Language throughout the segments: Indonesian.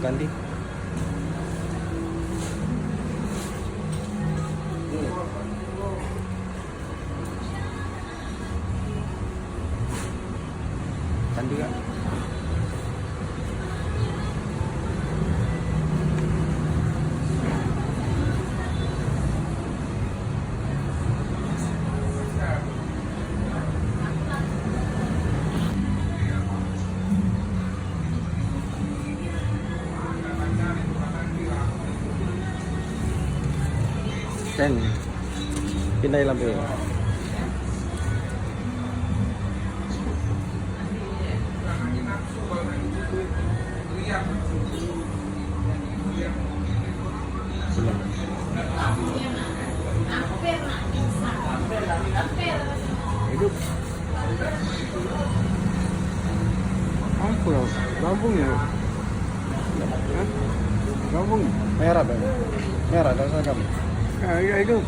ganti. Ganti Kak. Sen, pindahin lampu ini. Hidup. Apa ya? Gabung ya? Hah? Gabung? Merah bang? Merah, ada seragam. Ya itu.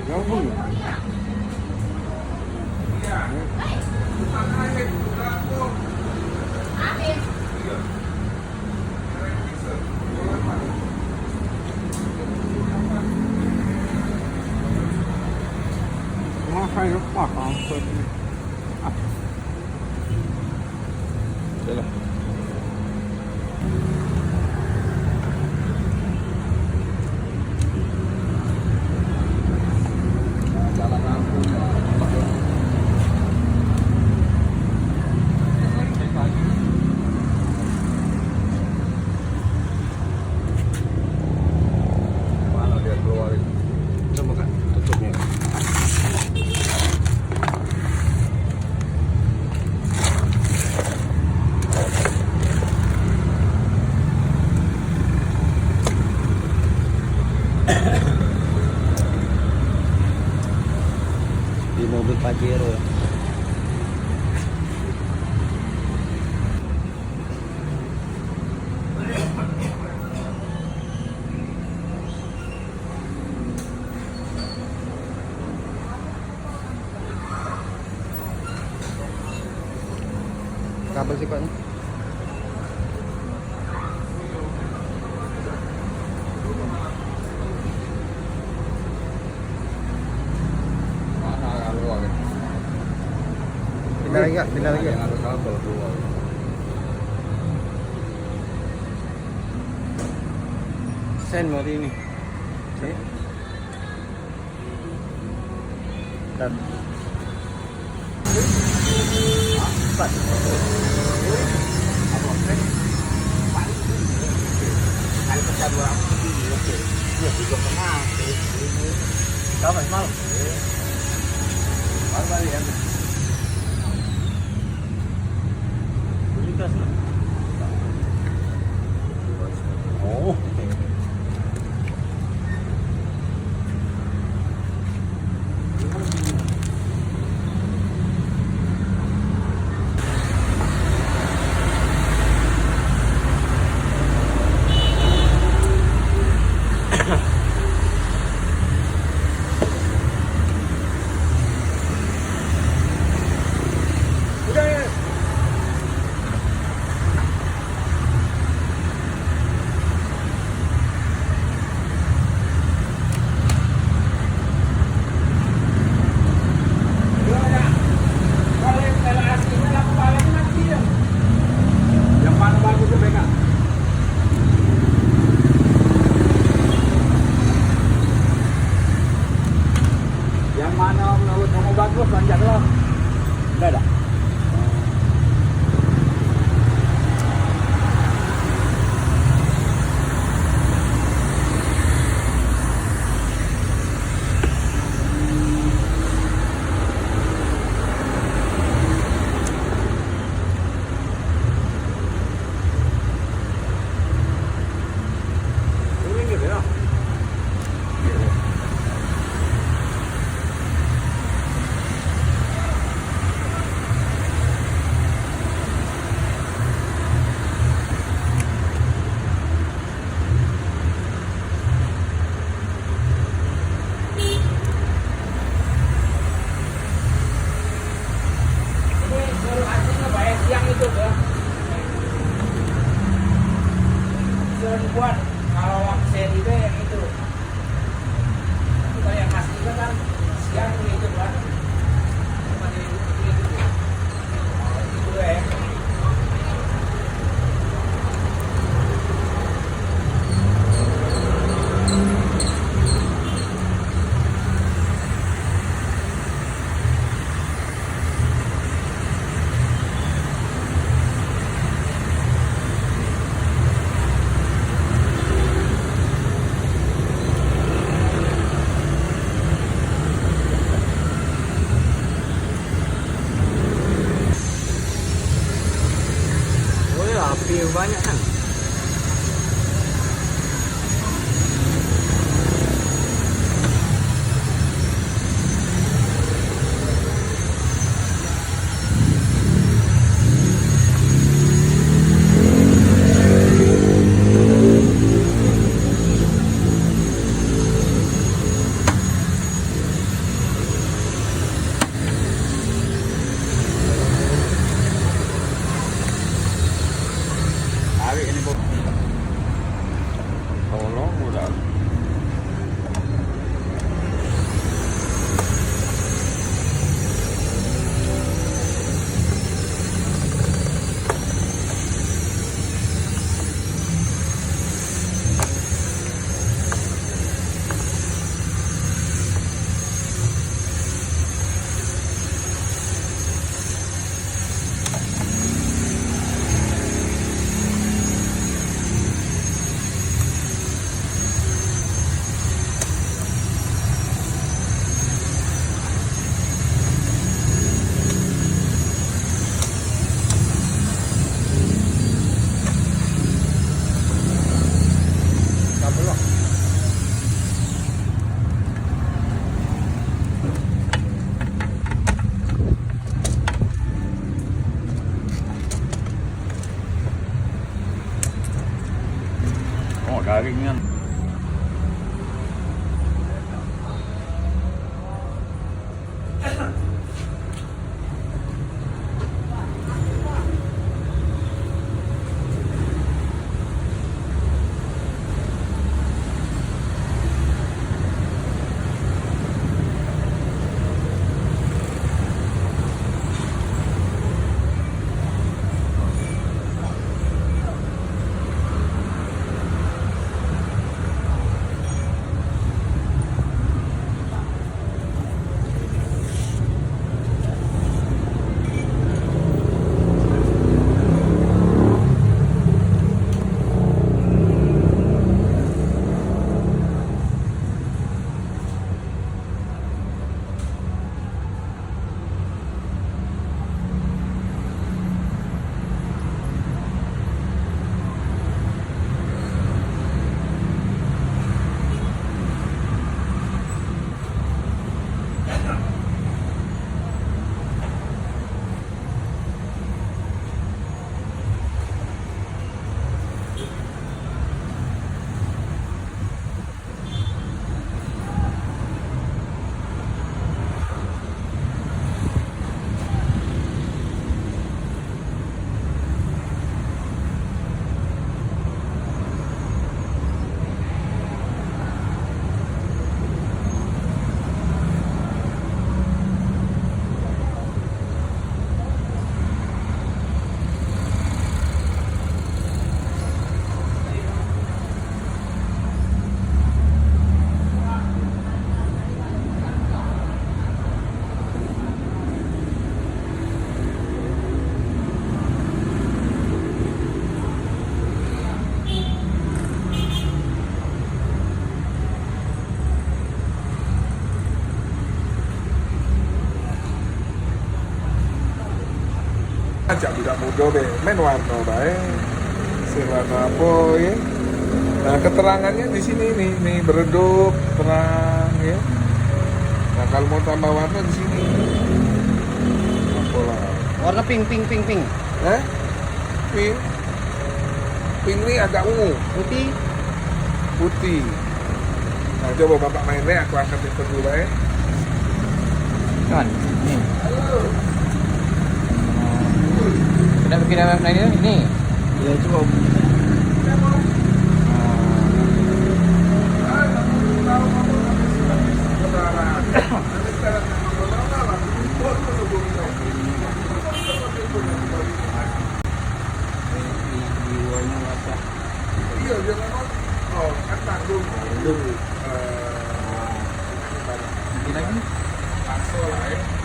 Gabung. Makanya pasang seperti Jalan. Jalan lampu. Mana dia keluarin? Coba Kak, tutupnya. Di mobil Pajero ya. Kabel sih Pak. Pindah lagi Kak, pindah lagi. Yang ada kabel keluar. Sen berarti ini. Oke. Dan Pak. Kali pecah dua oke. Ya juga kenal. Kapan malam? Baru ya. Oh. Kalau yang seri B yang itu. Kalau yang asli kan siang itu kan. Cuma di itu. Itu ya. Api banyak kan? Ini bu, tolong udah. Oh, dagingnya. Ajak budak muda be, main warna bae. Sing warna apa ya? Nah, keterangannya di sini nih beredup, terang ya. Nah, kalau mau tambah warna di sini. Apa lah? Warna pink. Pink. Pink ini agak ungu. Putih. Nah, coba bapak main deh, aku angkat itu dulu bae. Kan, nih. Udah bikin apa ini? Ya coba. Bandung. Eh, Ini lagi. Bakso lah ya.